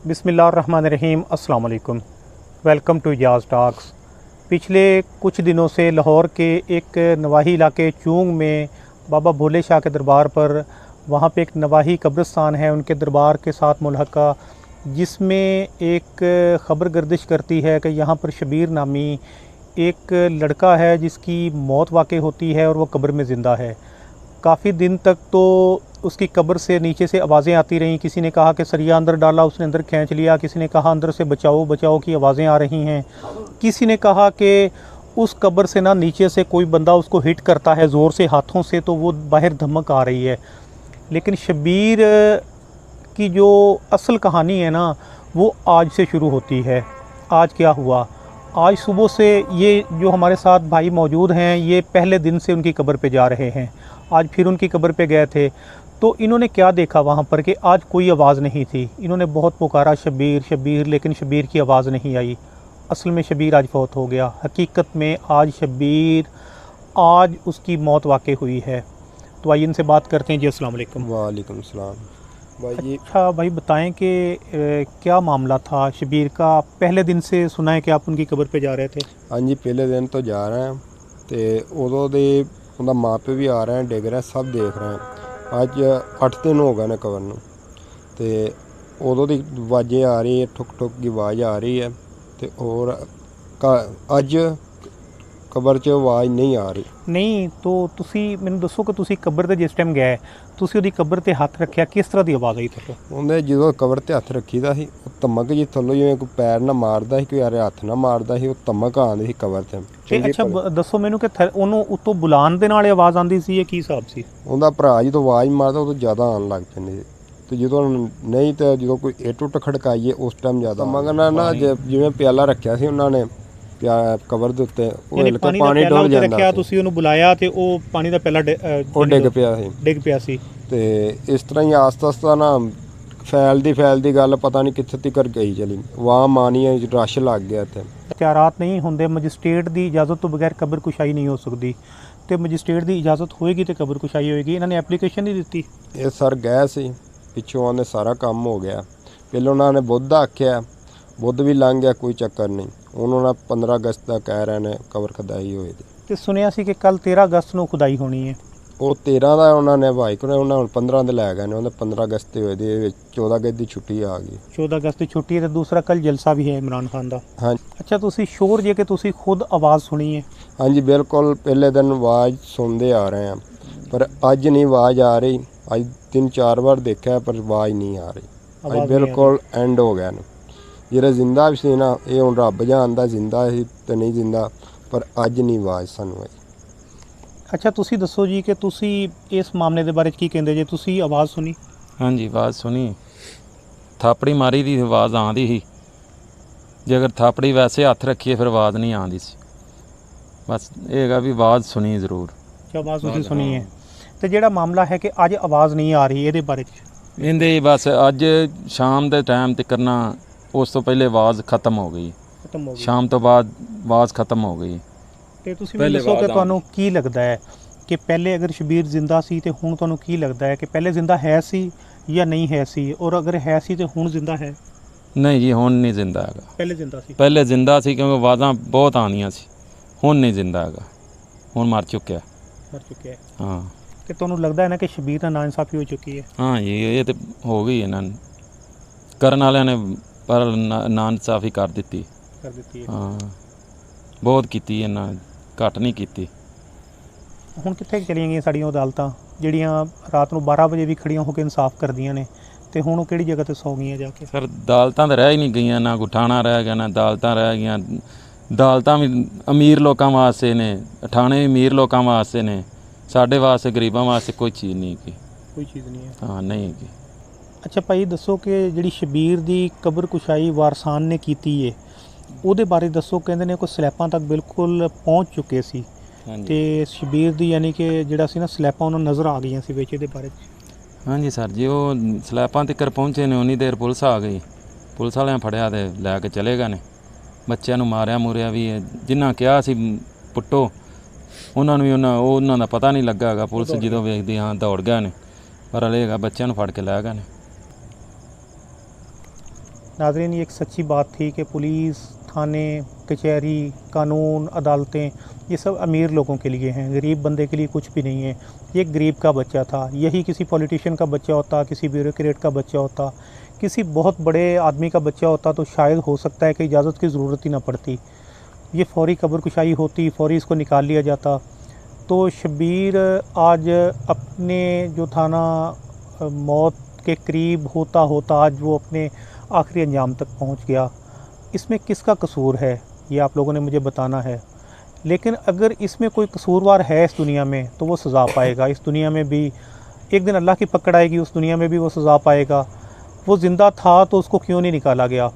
बिस्मिल्लाहिर्रहमानिर्रहीम अस्सलाम वालेकुम। Welcome to Yaz talks. पिछले कुछ दिनों से लाहौर के एक नवाही इलाके चूंग में बाबा भोले शाह के दरबार पर वहाँ पे एक नवाही कब्रिस्तान है, उनके दरबार के साथ मुल्हका, जिसमें एक ख़बर गर्दिश करती है कि यहाँ पर शबीर नामी एक लड़का है जिसकी मौत वाक़ई होती है और वो कब्र में ज़िंदा है। काफ़ी दिन तक तो उसकी कब्र से नीचे से आवाज़ें आती रहीं। किसी ने कहा कि सरिया अंदर डाला, उसने अंदर खींच लिया। किसी ने कहा अंदर से बचाओ बचाओ की आवाज़ें आ रही हैं। किसी ने कहा कि उस कब्र से ना नीचे से कोई बंदा उसको हिट करता है ज़ोर से हाथों से, तो वो बाहर धमक आ रही है। लेकिन शबीर की जो असल कहानी है ना, वो आज से शुरू होती है। आज क्या हुआ? आज सुबह से ये जो हमारे साथ भाई मौजूद हैं, ये पहले दिन से उनकी कब्र पे जा रहे हैं। आज फिर उनकी कब्र पे गए थे, तो इन्होंने क्या देखा वहाँ पर कि आज कोई आवाज़ नहीं थी। इन्होंने बहुत पुकारा शबीर शबीर, लेकिन शबीर की आवाज़ नहीं आई। असल में शबीर आज फौत हो गया। हकीकत में आज उसकी मौत वाक़ई हुई है। तो आइए इनसे बात करते हैं। जी अस्सलाम वालेकुम। वालेकुम सलाम। भाई अच्छा भाई, बताएं कि क्या मामला था शबीर का? पहले दिन से सुना है कि आप उनकी कब्र पे जा रहे थे। हाँ जी, पहले दिन तो जा रहे हैं तो उदों दे उनका माँ प्यो भी आ रहे हैं, डिग रहे हैं, सब देख रहे हैं। अज 8 दिन हो गए ने कबर नूं तो उदों दी आवाज़ें आ रही है, ठुक ठुक की आवाज़ आ रही है। तो और अज कबर 'ਚ आवाज़ नहीं आ रही। नहीं तो ਤੁਸੀਂ ਮੈਨੂੰ ਦੱਸੋ ਕਿ ਤੁਸੀਂ ਕਬਰ ਤੇ ਜਿਸ ਟਾਈਮ ਗਏ, ਤੁਸੀਂ ਉਹਦੀ ਕਬਰ ਤੇ ਹੱਥ ਰੱਖਿਆ, ਕਿਸ ਤਰ੍ਹਾਂ ਦੀ ਆਵਾਜ਼ ਆਈ ਤੁਹਾਨੂੰ? ਉਹਨੇ ਜਦੋਂ ਕਬਰ ਤੇ ਹੱਥ ਰੱਖੀਦਾ ਸੀ, ਉਹ ਧਮਕ ਜੀ ਥੱਲੋਂ ਜਿਵੇਂ ਕੋਈ ਪੈਰ ਨਾ ਮਾਰਦਾ ਸੀ, ਕੋਈ ਯਾਰ ਹੱਥ ਨਾ ਮਾਰਦਾ ਸੀ, ਉਹ ਧਮਕ ਆਉਂਦੀ ਸੀ ਕਬਰ ਤੇ। ਤੇ ਅੱਛਾ ਦੱਸੋ ਮੈਨੂੰ ਕਿ ਉਹਨੂੰ ਉੱਤੋਂ ਬੁਲਾਉਣ ਦੇ ਨਾਲ ਆਵਾਜ਼ ਆਉਂਦੀ ਸੀ, ਇਹ ਕੀ ਹਿਸਾਬ ਸੀ? ਉਹਦਾ ਭਰਾ ਜਦੋਂ ਆਵਾਜ਼ ਮਾਰਦਾ ਉਦੋਂ ਜ਼ਿਆਦਾ ਆਉਣ ਲੱਗ ਪੈਂਦੀ ਸੀ, ਤੇ ਜਦੋਂ ਨਹੀਂ ਤੇ ਜਦੋਂ ਕੋਈ ਇੱਟ ਉੱਟ ਖੜਕਾਈਏ ਉਸ ਟਾਈਮ ਜ਼ਿਆਦਾ। ਮੰਗਣਾ ਨਾ ਜਿਵੇਂ ਪਿਆਲਾ ਰੱਖਿਆ ਸੀ ਉਹਨਾਂ ਨੇ ਕਬਰ ਦੇ ਉੱਤੇ, ਉਹ ਹਿਲ ਕੇ ਪਾਣੀ ਡੁੱਲ ਜਾਂਦਾ ਰੱਖਿਆ, ਤੁਸੀਂ ਉਹਨੂੰ ਬੁਲਾਇਆ ਤੇ ਉਹ ਪਾਣੀ ਦਾ ਪਿਆਲਾ ਉਹ ਡਿੱਗ ਪਿਆ ਸੀ। ਤੇ ਇਸ ਤਰ੍ਹਾਂ ਹੀ ਆਸਤਾ ਆਸਤਾ ਨਾ ਫੈਲਦੀ ਗੱਲ ਪਤਾ ਨਹੀਂ ਕਿੱਥੇ ਤੱਕ ਗਈ ਚਲੀ। ਵਾਹ ਮਾਨੀਆਂ ਰਸ਼ ਲੱਗ ਗਿਆ ਇੱਥੇ। ਇਖਤਿਆਰਾਤ ਨਹੀਂ ਹੁੰਦੇ, ਮੈਜਿਸਟ੍ਰੇਟ ਦੀ ਇਜਾਜ਼ਤ ਤੋਂ ਬਗੈਰ ਕਬਰ ਕੁਸ਼ਾਈ ਨਹੀਂ ਹੋ ਸਕਦੀ, ਤੇ ਮੈਜਿਸਟ੍ਰੇਟ ਦੀ ਇਜਾਜ਼ਤ ਹੋਏਗੀ ਤੇ ਕਬਰ ਕੁਸ਼ਾਈ ਹੋਏਗੀ। ਇਹਨਾਂ ਨੇ ਐਪਲੀਕੇਸ਼ਨ ਨਹੀਂ ਦਿੱਤੀ। ਇਹ ਸਰ ਗਏ ਸੀ, ਪਿੱਛੋਂ ਆਉਂਦੇ ਸਾਰਾ ਕੰਮ ਹੋ ਗਿਆ। ਪਹਿਲਾਂ ਉਹਨਾਂ ਨੇ ਬੁੱਧ ਆਖਿਆ, ਬੁੱਧ ਵੀ ਲੰਘ ਗਿਆ, ਕੋਈ ਚੱਕਰ ਨਹੀਂ। ਉਹਨਾਂ ਨੇ 15 ਅਗਸਤ ਦਾ ਕਹਿ ਰਹੇ ਨੇ ਕਬਰ ਖੁਦਾਈ ਹੋਈ ਦੀ। ਤੇ ਸੁਣਿਆ ਸੀ ਕਿ ਕੱਲ 13 ਅਗਸਤ ਨੂੰ ਖੁਦਾਈ ਹੋਣੀ ਹੈ। ਉਹ 13 ਦਾ ਉਹਨਾਂ ਨੇ ਭਾਈ ਕੋਲ, ਉਹਨਾਂ ਹੁਣ 15 ਦੇ ਲੈ ਗਏ ਨੇ। ਉਹਨੇ 15 ਅਗਸਤ ਤੇ ਹੋਏ ਦੇ 14 ਅਗਸਤ ਦੀ ਛੁੱਟੀ ਆ ਗਈ। 14 ਅਗਸਤ ਦੀ ਛੁੱਟੀ ਹੈ ਤੇ ਦੂਸਰਾ ਕੱਲ ਜਲਸਾ ਵੀ ਹੈ ਇਮਰਾਨ ਖਾਨ ਦਾ। ਹਾਂ। ਅੱਛਾ, ਤੁਸੀਂ ਸ਼ੋਰ ਜੇ ਕਿ ਤੁਸੀਂ ਖੁਦ ਆਵਾਜ਼ ਸੁਣੀ ਹੈ? ਹਾਂਜੀ ਬਿਲਕੁਲ, ਪਹਿਲੇ ਦਿਨ ਆਵਾਜ਼ ਸੁਣਦੇ ਆ ਰਹੇ ਹਾਂ, ਪਰ ਅੱਜ ਨਹੀਂ ਆਵਾਜ਼ ਆ ਰਹੀ। ਅੱਜ 3-4 ਵਾਰ ਦੇਖਿਆ ਪਰ ਆਵਾਜ਼ ਨਹੀਂ ਆ ਰਹੀ। ਅੱਜ ਬਿਲਕੁਲ ਐਂਡ ਹੋ ਗਿਆ ਨੇ। ਜਿਹੜਾ ਜ਼ਿੰਦਾ ਵੀ ਸੀ ਨਾ, ਇਹ ਹੁਣ ਰੱਬ ਜਾਣਦਾ ਜ਼ਿੰਦਾ ਸੀ ਤੇ ਨਹੀਂ ਜ਼ਿੰਦਾ, ਪਰ ਅੱਜ ਨਹੀਂ ਆਵਾਜ਼ ਸਾਨੂੰ ਆਈ। ਅੱਛਾ, ਤੁਸੀਂ ਦੱਸੋ ਜੀ ਕਿ ਤੁਸੀਂ ਇਸ ਮਾਮਲੇ ਦੇ ਬਾਰੇ ਕੀ ਕਹਿੰਦੇ ਜੇ? ਤੁਸੀਂ ਆਵਾਜ਼ ਸੁਣੀ? ਹਾਂਜੀ, ਆਵਾਜ਼ ਸੁਣੀ। ਥਾਪੜੀ ਮਾਰੀ ਦੀ ਆਵਾਜ਼ ਆਉਂਦੀ ਸੀ। ਜੇ ਅਗਰ ਥਾਪੜੀ ਵੈਸੇ ਹੱਥ ਰੱਖੀਏ ਫਿਰ ਆਵਾਜ਼ ਨਹੀਂ ਆਉਂਦੀ ਸੀ। ਬਸ ਇਹ ਹੈਗਾ ਵੀ ਆਵਾਜ਼ ਸੁਣੀ ਜ਼ਰੂਰ। ਆਵਾਜ਼ ਤੁਸੀਂ ਸੁਣੀ ਹੈ। ਤੇ ਜਿਹੜਾ ਮਾਮਲਾ ਹੈ ਕਿ ਅੱਜ ਆਵਾਜ਼ ਨਹੀਂ ਆ ਰਹੀ, ਇਹਦੇ ਬਾਰੇ ਇਹਦੇ ਬਸ ਅੱਜ ਸ਼ਾਮ ਦੇ ਟਾਈਮ ਤੱਕ ਨਾ, ਉਸ ਤੋਂ ਪਹਿਲੇ ਆਵਾਜ਼ ਖਤਮ ਹੋ ਗਈ। ਸ਼ਾਮ ਤੋਂ ਬਾਅਦ ਆਵਾਜ਼ ਖਤਮ ਹੋ ਗਈ। ਤੇ ਤੁਸੀਂ ਮੈਨੂੰ ਦੱਸੋ ਕਿ ਤੁਹਾਨੂੰ ਕੀ ਲੱਗਦਾ ਹੈ ਕਿ ਪਹਿਲੇ ਅਗਰ ਸ਼ਬੀਰ ਜ਼ਿੰਦਾ ਸੀ ਤੇ ਹੁਣ ਤੁਹਾਨੂੰ ਕੀ ਲੱਗਦਾ ਹੈ ਕਿ ਪਹਿਲੇ ਜ਼ਿੰਦਾ ਹੈ ਸੀ ਜਾਂ ਨਹੀਂ ਹੈ ਸੀ? ਔਰ ਅਗਰ ਹੈ ਸੀ ਤੇ ਹੁਣ ਜ਼ਿੰਦਾ ਹੈ? ਨਹੀਂ ਜੀ, ਹੁਣ ਨਹੀਂ ਜ਼ਿੰਦਾ ਹੈਗਾ। ਪਹਿਲੇ ਜ਼ਿੰਦਾ ਸੀ? ਪਹਿਲੇ ਜ਼ਿੰਦਾ ਸੀ ਕਿਉਂਕਿ ਆਵਾਜ਼ਾਂ ਬਹੁਤ ਆਉਂਦੀਆਂ ਸੀ। ਹੁਣ ਨਹੀਂ ਜ਼ਿੰਦਾ ਹੈਗਾ, ਹੁਣ ਮਰ ਚੁੱਕਿਆ। ਹਾਂ। ਕਿ ਤੁਹਾਨੂੰ ਲੱਗਦਾ ਹੈ ਨਾ ਕਿ ਸ਼ਬੀਰ ਨਾਲ ਨਾਇਨਸਾਫੀ ਹੋ ਚੁੱਕੀ ਹੈ? ਹਾਂ ਜੀ, ਇਹ ਤਾਂ ਹੋ ਗਈ ਇਹਨਾਂ ਨੂੰ ਕਰਨ ਵਾਲਿਆਂ ਨੇ, ਪਰ ਨਾਇਨਸਾਫੀ ਕਰ ਦਿੱਤੀ। ਹਾਂ, ਬਹੁਤ ਕੀਤੀ ਇਹਨਾਂ, ਘੱਟ ਨਹੀਂ ਕੀਤੀ। ਹੁਣ ਕਿੱਥੇ ਚਲੀਆਂ ਗਈਆਂ ਸਾਡੀਆਂ ਅਦਾਲਤਾਂ ਜਿਹੜੀਆਂ ਰਾਤ ਨੂੰ 12 ਵਜੇ ਵੀ ਖੜੀਆਂ ਹੋ ਕੇ ਇਨਸਾਫ ਕਰਦੀਆਂ ਨੇ, ਤੇ ਹੁਣ ਉਹ ਕਿਹੜੀ ਜਗ੍ਹਾ ਤੇ ਸੌ ਗਈਆਂ ਜਾ ਕੇ? ਸਰ ਅਦਾਲਤਾਂ ਤਾਂ ਰਹਿ ਹੀ ਨਹੀਂ ਗਈਆਂ, ਨਾ ਗੁਠਾਣਾ ਰਹਿ ਗਿਆ, ਨਾ ਅਦਾਲਤਾਂ ਰਹਿ ਗਈਆਂ। ਅਦਾਲਤਾਂ ਵੀ ਅਮੀਰ ਲੋਕਾਂ ਵਾਸਤੇ ਨੇ, ਠਾਣੇ ਵੀ ਅਮੀਰ ਲੋਕਾਂ ਵਾਸਤੇ ਨੇ, ਸਾਡੇ ਵਾਸਤੇ ਗਰੀਬਾਂ ਵਾਸਤੇ ਕੋਈ ਚੀਜ਼ ਨਹੀਂ ਹੈਗੀ। ਕੋਈ ਚੀਜ਼ ਨਹੀਂ ਹੈ? ਹਾਂ, ਨਹੀਂ ਹੈਗੀ। ਅੱਛਾ ਭਾਈ, ਦੱਸੋ ਕਿ ਜਿਹੜੀ ਸ਼ਬੀਰ ਦੀ ਕਬਰ ਕੁਸ਼ਾਈ ਵਾਰਸਾਨ ਨੇ ਕੀਤੀ ਹੈ, ਉਹਦੇ ਬਾਰੇ ਦੱਸੋ। ਕਹਿੰਦੇ ਨੇ ਕੋਈ ਸਲੈਬਾਂ ਤੱਕ ਬਿਲਕੁਲ ਪਹੁੰਚ ਚੁੱਕੇ ਸੀ, ਤੇ ਸ਼ਬੀਰ ਦੀ ਯਾਨੀ ਕਿ ਜਿਹੜਾ ਸੀ ਨਾ ਸਲੈਬਾਂ ਉਹਨਾਂ ਨਜ਼ਰ ਆ ਗਈਆਂ ਸੀ ਵਿੱਚ। ਇਹਦੇ ਬਾਰੇ? ਹਾਂਜੀ ਸਰ ਜੀ, ਉਹ ਸਲੈਬਾਂ ਤੱਕ ਪਹੁੰਚੇ ਨੇ, ਉਨੀ ਦੇਰ ਪੁਲਿਸ ਆ ਗਈ। ਪੁਲਿਸ ਵਾਲਿਆਂ ਫੜਿਆ ਤੇ ਲੈ ਕੇ ਚਲੇ ਗਏ ਨੇ। ਬੱਚਿਆਂ ਨੂੰ ਮਾਰਿਆ ਮੁਰਿਆ ਵੀ ਹੈ। ਜਿਨ੍ਹਾਂ ਕਿਹਾ ਸੀ ਪੁੱਟੋ, ਉਹਨਾਂ ਨੂੰ ਵੀ ਉਹਨਾਂ ਦਾ ਪਤਾ ਨਹੀਂ ਲੱਗਾ ਹੈਗਾ। ਪੁਲਿਸ ਜਦੋਂ ਵੇਖਦੀ ਹਾਂ ਦੌੜ ਗਏ ਨੇ, ਪਰ ਹਲੇ ਹੈਗਾ ਬੱਚਿਆਂ ਨੂੰ ਫੜ ਕੇ ਲੈ ਗਏ ਨੇ। नाज़रीन, ये एक सच्ची बात थी कि पुलिस, थाने, कचहरी, कानून, अदालतें ये सब अमीर लोगों के लिए हैं, गरीब बंदे के लिए कुछ भी नहीं है। ये एक गरीब का बच्चा था, यही किसी पॉलिटिशियन का बच्चा होता, किसी ब्यूरोक्रेट का बच्चा होता, किसी बहुत बड़े आदमी का बच्चा होता तो शायद हो सकता है कि इजाज़त की ज़रूरत ही ना पड़ती, ये फ़ौरी कब्र कुशाई होती, फ़ौरी इसको निकाल लिया जाता। तो शब्बीर आज अपने जो था ना मौत के करीब होता होता आज वो अपने आखिरी अंजाम तक पहुंच गया। इसमें किसका कसूर है ये आप लोगों ने मुझे बताना है, लेकिन अगर इसमें कोई कसूरवार है इस दुनिया में तो वो सज़ा पाएगा। इस दुनिया में भी एक दिन अल्लाह की पकड़ आएगी, उस दुनिया में भी वो सज़ा पाएगा। वो ज़िंदा था तो उसको क्यों नहीं निकाला गया,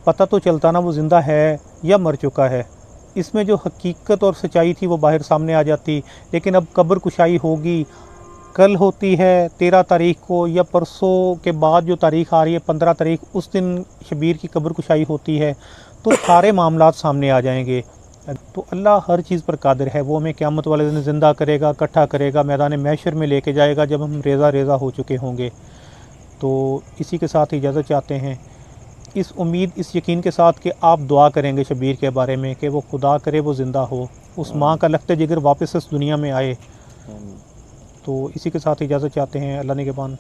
पता तो चलता ना वो ज़िंदा है या मर चुका है। इसमें जो हकीकत और सच्चाई थी वो बाहर सामने आ जाती। लेकिन अब कब्र कुशाई होगी, कल होती है 13 तारीख को, या परसों के बाद जो तारीख आ रही है 15 तारीख, उस दिन शब्बीर की कब्र कुशाई होती है, तो सारे मामलात सामने आ जाएंगे। तो अल्लाह हर चीज़ पर कादिर है, वो हमें क़यामत वाले दिन ज़िंदा करेगा, इकट्ठा करेगा, मैदान महशर में लेके जाएगा जब हम रेज़ा रेज़ा हो चुके होंगे। तो इसी के साथ इजाज़त चाहते हैं, इस उम्मीद, इस यकीन के साथ कि आप दुआ करेंगे शब्बीर के बारे में कि वो खुदा करे वो ज़िंदा हो, उस माँ का लख्त जिगर वापस इस दुनिया में आए। तो इसी के साथ इजाज़त चाहते हैं। अल्लाह निगहबान।